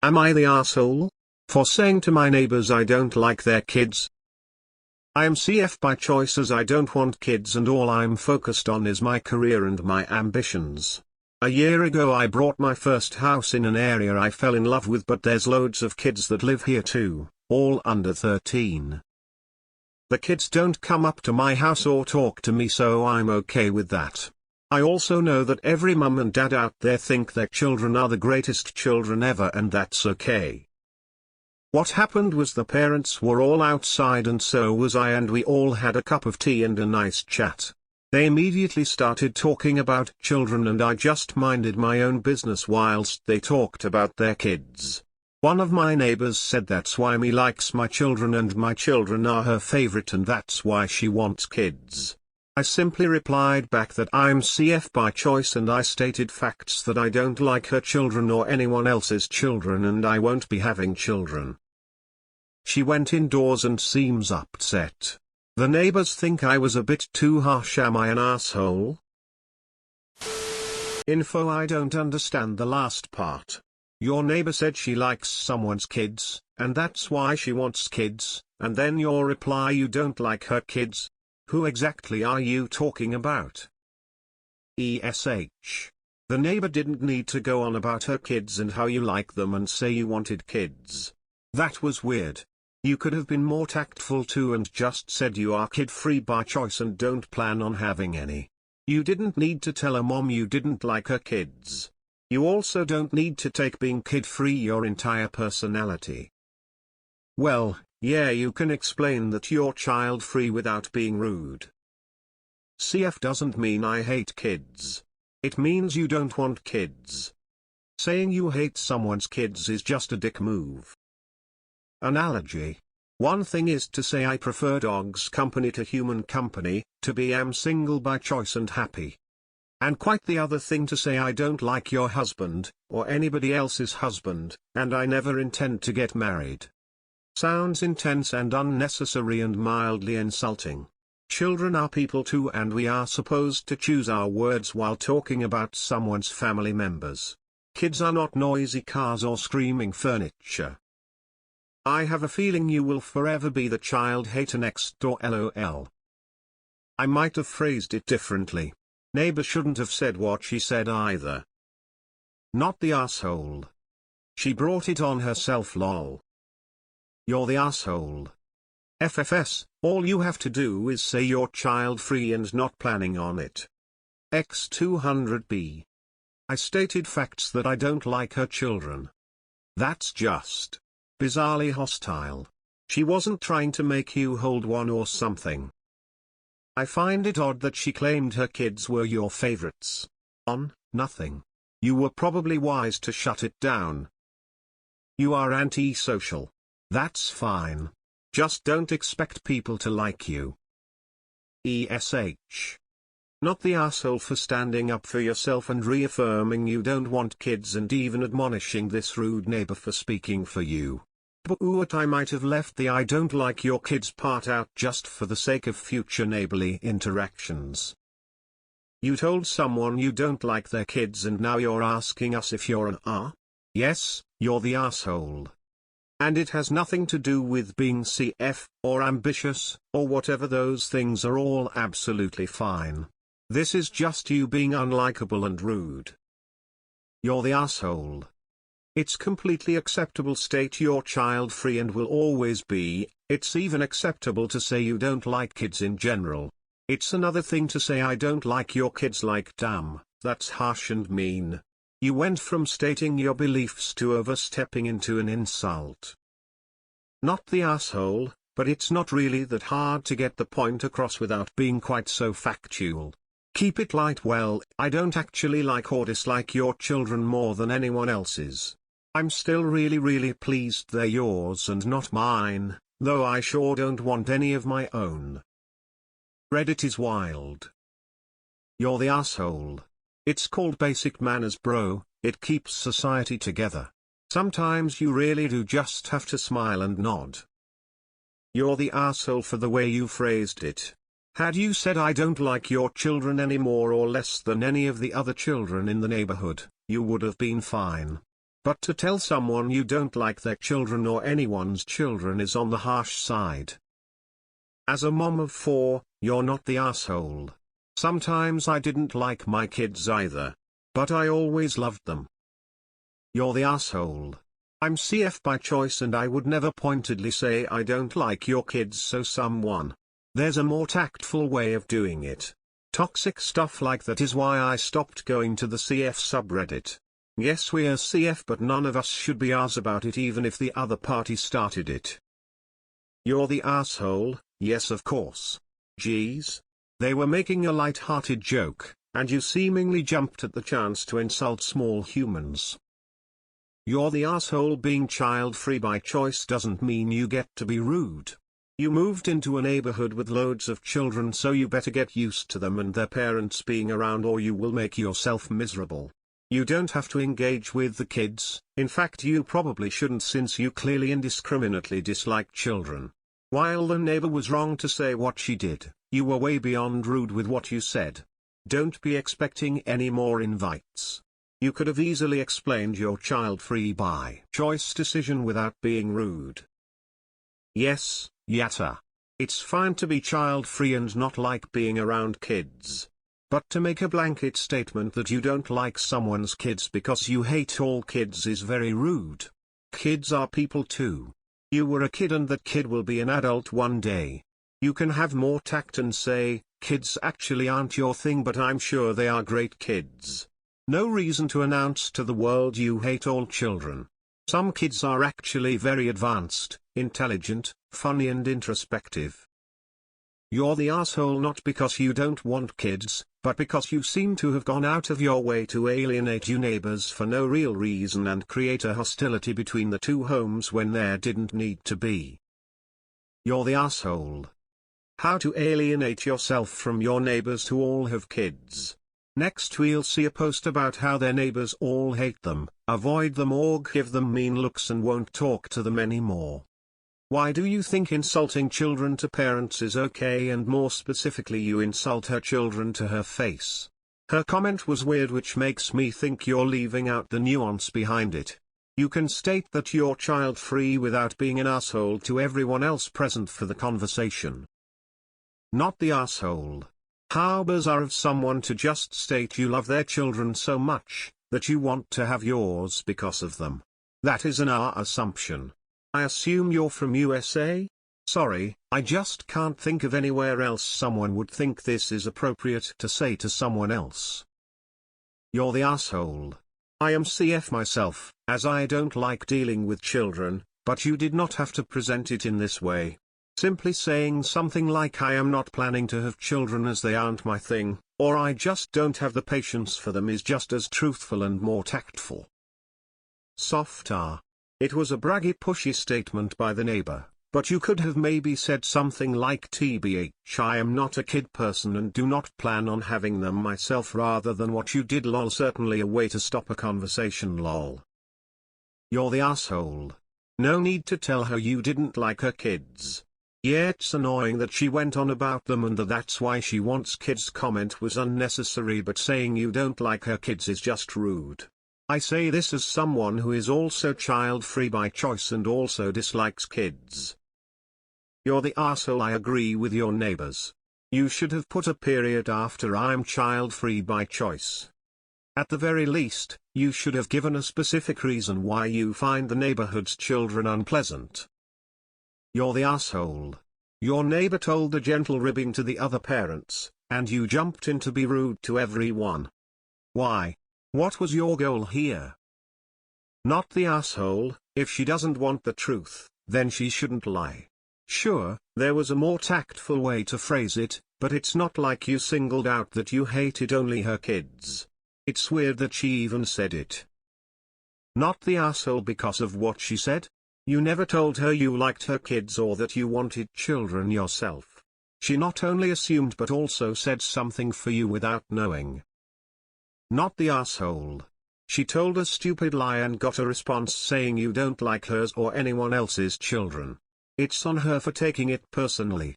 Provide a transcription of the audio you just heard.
Am I the asshole for saying to my neighbors I don't like their kids? I am CF by choice, as I don't want kids and all I'm focused on is my career and my ambitions. A year ago I bought my first house in an area I fell in love with, but there's loads of kids that live here too, all under 13. The kids don't come up to my house or talk to me, so I'm okay with that. I also know that every mum and dad out there think their children are the greatest children ever, and that's okay. What happened was the parents were all outside and so was I, and we all had a cup of tea and a nice chat. They immediately started talking about children and I just minded my own business whilst they talked about their kids. One of my neighbors said that's why me likes my children and my children are her favorite and that's why she wants kids. I simply replied back that I'm CF by choice and I stated facts that I don't like her children or anyone else's children and I won't be having children. She went indoors and seems upset. The neighbors think I was a bit too harsh. Am I an asshole? Info: I don't understand the last part. Your neighbor said she likes someone's kids, and that's why she wants kids, and then your reply you don't like her kids. Who exactly are you talking about? ESH. The neighbor didn't need to go on about her kids and how you like them and say you wanted kids. That was weird. You could have been more tactful too and just said you are kid-free by choice and don't plan on having any. You didn't need to tell a mom you didn't like her kids. You also don't need to take being kid-free your entire personality. Well, yeah, you can explain that you're child-free without being rude. CF doesn't mean I hate kids. It means you don't want kids. Saying you hate someone's kids is just a dick move. Analogy. One thing is to say I prefer dog's company to human company, to be am single by choice and happy. And quite the other thing to say I don't like your husband, or anybody else's husband, and I never intend to get married. Sounds intense and unnecessary and mildly insulting. Children are people too and we are supposed to choose our words while talking about someone's family members. Kids are not noisy cars or screaming furniture. I have a feeling you will forever be the child hater next door, LOL. I might have phrased it differently. Neighbor shouldn't have said what she said either. Not the asshole. She brought it on herself, lol. You're the asshole. FFS, all you have to do is say you're child-free and not planning on it. X200B. I stated facts that I don't like her children. That's just bizarrely hostile. She wasn't trying to make you hold one or something. I find it odd that she claimed her kids were your favorites. On, nothing. You were probably wise to shut it down. You are antisocial. That's fine. Just don't expect people to like you. ESH. Not the asshole for standing up for yourself and reaffirming you don't want kids and even admonishing this rude neighbor for speaking for you. But I might have left the I don't like your kids part out just for the sake of future neighborly interactions. You told someone you don't like their kids and now you're asking us if you're an Yes, you're the asshole. And it has nothing to do with being CF, or ambitious, or whatever. Those things are all absolutely fine. This is just you being unlikable and rude. You're the asshole. It's completely acceptable state you're child-free and will always be. It's even acceptable to say you don't like kids in general. It's another thing to say I don't like your kids, like damn, that's harsh and mean. You went from stating your beliefs to overstepping into an insult. Not the asshole, but it's not really that hard to get the point across without being quite so factual. Keep it light. Well, I don't actually like or dislike your children more than anyone else's. I'm still really pleased they're yours and not mine, though I sure don't want any of my own. Reddit is wild. You're the asshole. It's called basic manners, bro. It keeps society together. Sometimes you really do just have to smile and nod. You're the asshole for the way you phrased it. Had you said I don't like your children any more or less than any of the other children in the neighborhood, you would have been fine. But to tell someone you don't like their children or anyone's children is on the harsh side. As a mom of 4, you're not the asshole. Sometimes I didn't like my kids either. But I always loved them. You're the asshole. I'm CF by choice and I would never pointedly say I don't like your kids so someone. There's a more tactful way of doing it. Toxic stuff like that is why I stopped going to the CF subreddit. Yes, we're CF but none of us should be ours about it even if the other party started it. You're the asshole, yes of course. Geez. They were making a light-hearted joke, and you seemingly jumped at the chance to insult small humans. You're the asshole. Being child-free by choice doesn't mean you get to be rude. You moved into a neighborhood with loads of children, so you better get used to them and their parents being around or you will make yourself miserable. You don't have to engage with the kids, in fact you probably shouldn't since you clearly indiscriminately dislike children. While the neighbor was wrong to say what she did, you were way beyond rude with what you said. Don't be expecting any more invites. You could have easily explained your child-free by choice decision without being rude. Yes, AITA. It's fine to be child-free and not like being around kids. But to make a blanket statement that you don't like someone's kids because you hate all kids is very rude. Kids are people too. You were a kid and that kid will be an adult one day. You can have more tact and say, kids actually aren't your thing but I'm sure they are great kids. No reason to announce to the world you hate all children. Some kids are actually very advanced, intelligent, funny and introspective. You're the asshole not because you don't want kids, but because you seem to have gone out of your way to alienate your neighbors for no real reason and create a hostility between the two homes when there didn't need to be. You're the asshole. How to alienate yourself from your neighbors who all have kids. Next we'll see a post about how their neighbors all hate them, avoid them or give them mean looks and won't talk to them anymore. Why do you think insulting children to parents is okay, and more specifically you insult her children to her face? Her comment was weird, which makes me think you're leaving out the nuance behind it. You can state that you're child-free without being an asshole to everyone else present for the conversation. Not the asshole. How bizarre of someone to just state you love their children so much, that you want to have yours because of them. That is an assumption. I assume you're from USA? Sorry, I just can't think of anywhere else someone would think this is appropriate to say to someone else. You're the asshole. I am CF myself, as I don't like dealing with children, but you did not have to present it in this way. Simply saying something like I am not planning to have children as they aren't my thing, or I just don't have the patience for them is just as truthful and more tactful. Soft R. It was a braggy pushy statement by the neighbor, but you could have maybe said something like TBH I am not a kid person and do not plan on having them myself rather than what you did lol. Certainly a way to stop a conversation lol. You're the asshole. No need to tell her you didn't like her kids. Yeah, it's annoying that she went on about them and that's why she wants kids. Comment was unnecessary, but saying you don't like her kids is just rude. I say this as someone who is also child-free by choice and also dislikes kids. You're the asshole. I agree with your neighbors. You should have put a period after I'm child-free by choice. At the very least, you should have given a specific reason why you find the neighborhood's children unpleasant. You're the asshole. Your neighbor told the gentle ribbing to the other parents, and you jumped in to be rude to everyone. Why? What was your goal here? Not the asshole. If she doesn't want the truth, then she shouldn't lie. Sure, there was a more tactful way to phrase it, but it's not like you singled out that you hated only her kids. It's weird that she even said it. Not the asshole because of what she said? You never told her you liked her kids or that you wanted children yourself. She not only assumed but also said something for you without knowing. Not the asshole. She told a stupid lie and got a response saying you don't like hers or anyone else's children. It's on her for taking it personally.